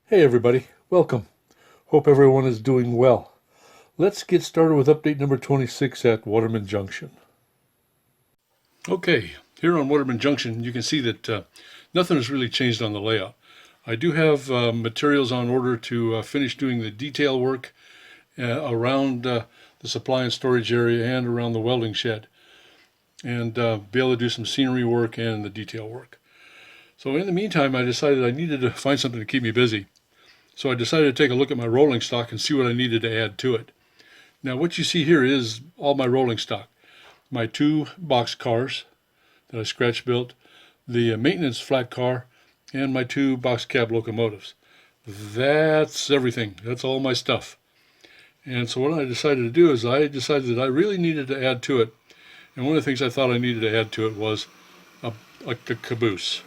Hey everybody, welcome. Hope everyone is doing well. Let's get started with update number 26 at Waterman Junction. Okay, here on Waterman Junction you can see that nothing has really changed on the layout. I do have materials on order to finish doing the detail work around the supply and storage area and around the welding shed, and be able to do some scenery work and the detail work. So in the meantime, I decided I needed to find something to keep me busy. So I decided to take a look at my rolling stock and see what I needed to add to it. Now what you see here is all my rolling stock. My two box cars that I scratch built, the maintenance flat car, and my two box cab locomotives. That's everything. That's all my stuff. And so what I decided to do is I decided that I really needed to add to it. And one of the things I thought I needed to add to it was a caboose.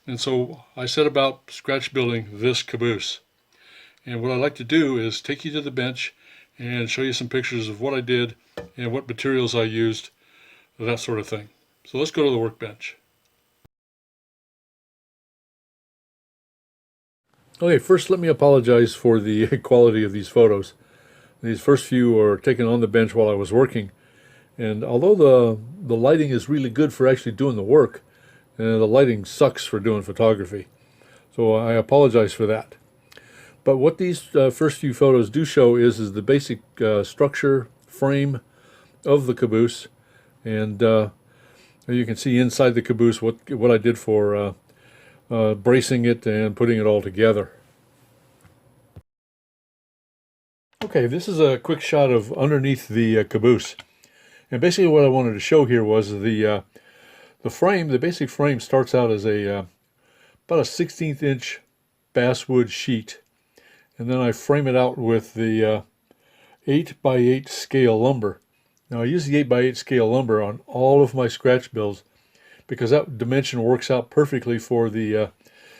And so I set about scratch building this caboose. And what I'd like to do is take you to the bench and show you some pictures of what I did and what materials I used, that sort of thing. So let's go to the workbench. Okay, first let me apologize for the quality of these photos. These first few are taken on the bench while I was working. And although the lighting is really good for actually doing the work, the lighting sucks for doing photography. So I apologize for that. But what these first few photos do show is the basic structure, frame of the caboose. And you can see inside the caboose what I did for bracing it and putting it all together. Okay, this is a quick shot of underneath the caboose. And basically what I wanted to show here was the frame. The basic frame starts out as about a 1/16 inch basswood sheet. And then I frame it out with the 8x8 scale lumber. Now I use the 8x8 scale lumber on all of my scratch builds because that dimension works out perfectly for the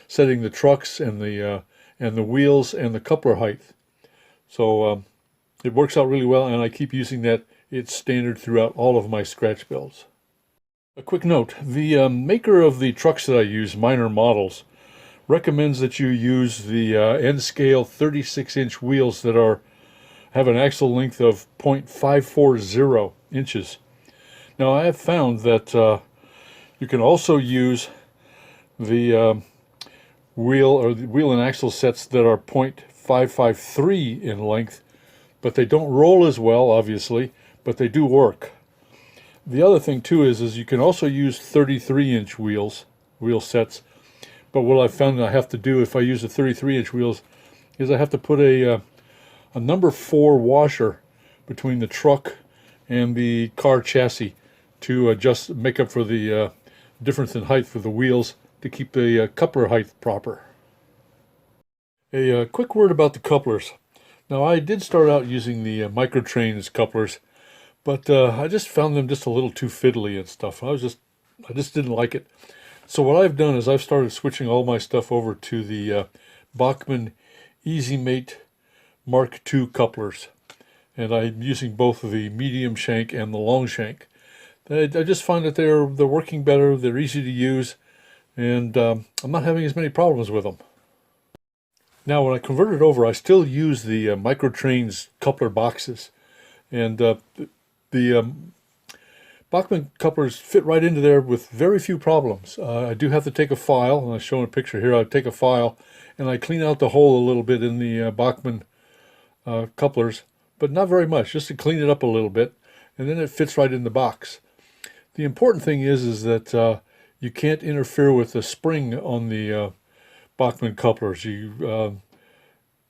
setting the trucks and the wheels and the coupler height. So it works out really well, and I keep using that. It's standard throughout all of my scratch builds. A quick note, the maker of the trucks that I use, minor models, recommends that you use the end scale 36-inch wheels that have an axle length of 0.540 inches. Now I have found that you can also use the wheel and axle sets that are 0.553 in length, but they don't roll as well, obviously, but they do work. The other thing too is you can also use 33-inch wheel sets. But what I found I have to do if I use the 33-inch wheels is I have to put a number 4 washer between the truck and the car chassis to make up for the difference in height for the wheels to keep the coupler height proper. A quick word about the couplers. Now I did start out using the Microtrains couplers, but I just found them just a little too fiddly and stuff. I just didn't like it. So what I've done is I've started switching all my stuff over to the Bachmann Easy Mate Mark II couplers. And I'm using both the medium shank and the long shank. I just find that they're working better, they're easy to use, and I'm not having as many problems with them. Now when I convert it over, I still use the Microtrains coupler boxes. And the Bachmann couplers fit right into there with very few problems. I do have to take a file, and I'm showing a picture here. I take a file and I clean out the hole a little bit in the Bachmann couplers, but not very much, just to clean it up a little bit, and then it fits right in the box. The important thing is that you can't interfere with the spring on the Bachmann couplers.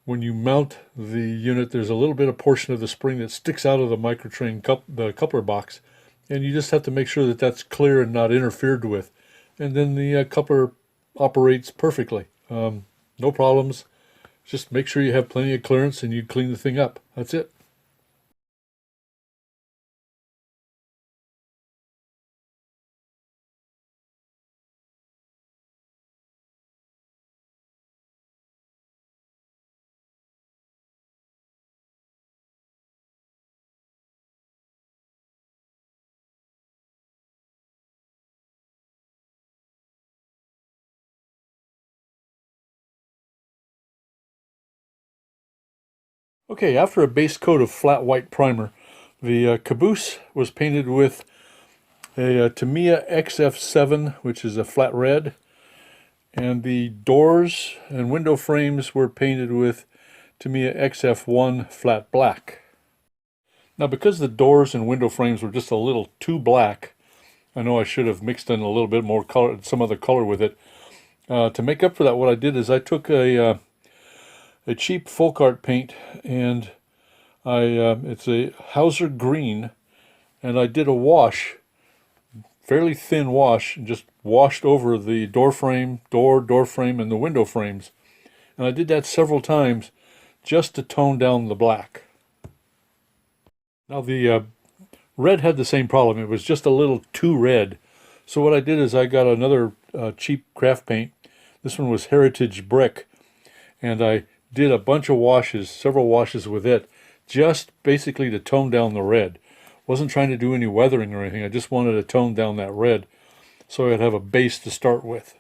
When you mount the unit, there's a little bit of portion of the spring that sticks out of the Microtrain the coupler box. And you just have to make sure that that's clear and not interfered with. And then the coupler operates perfectly. No problems. Just make sure you have plenty of clearance and you clean the thing up. That's it. Okay, after a base coat of flat white primer, the Caboose was painted with a Tamiya XF7, which is a flat red, and the doors and window frames were painted with Tamiya XF1 flat black. Now, because the doors and window frames were just a little too black, I know I should have mixed in a little bit more color, some other color with it. To make up for that, what I did is I took a cheap folk art paint, and it's a Hauser green, and I did a wash, fairly thin wash, and just washed over the door frame, and the window frames. And I did that several times just to tone down the black. Now the red had the same problem. It was just a little too red. So what I did is I got another cheap craft paint. This one was Heritage Brick, and I did a bunch of washes, several washes with it, just basically to tone down the red. Wasn't trying to do any weathering or anything. I just wanted to tone down that red so I'd have a base to start with.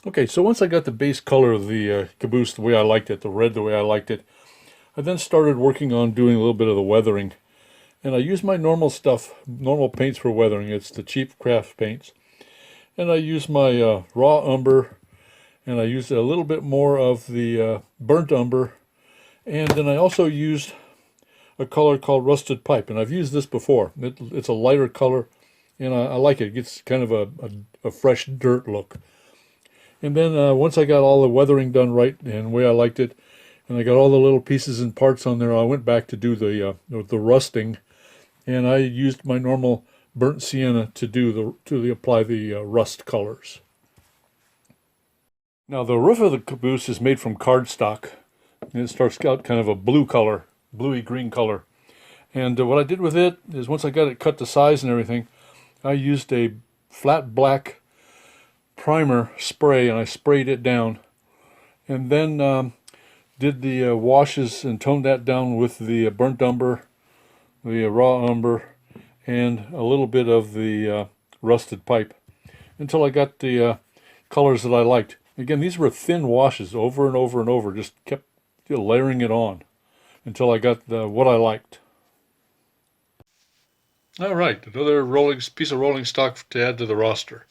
Okay, so once I got the base color of the Caboose the way I liked it, the red the way I liked it, I then started working on doing a little bit of the weathering. And I use my normal stuff, normal paints for weathering. It's the cheap craft paints. And I use my raw umber, and I used a little bit more of the burnt umber. And then I also used a color called rusted pipe. And I've used this before. It's a lighter color, and I like it. It gets kind of a fresh dirt look. And then once I got all the weathering done right and the way I liked it, and I got all the little pieces and parts on there, I went back to do the rusting, and I used my normal burnt sienna to apply the rust colors. Now the roof of the Caboose is made from cardstock, and it starts out kind of a blue color, bluey green color. And what I did with it is once I got it cut to size and everything, I used a flat black primer spray, and I sprayed it down, and then did the washes and toned that down with the burnt umber, the raw umber, and a little bit of the rusted pipe until I got the colors that I liked. Again, these were thin washes over and over and over, just kept layering it on until I got what I liked. All right, another piece of rolling stock to add to the roster.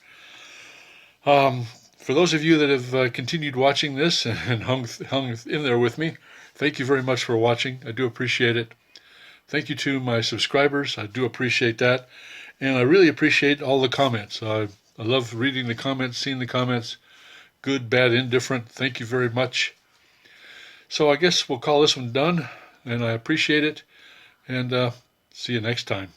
For those of you that have continued watching this and hung in there with me, thank you very much for watching. I do appreciate it. Thank you to my subscribers. I do appreciate that. And I really appreciate all the comments. I love reading the comments, seeing the comments, good, bad, indifferent. Thank you very much. So I guess we'll call this one done, and I appreciate it. And see you next time.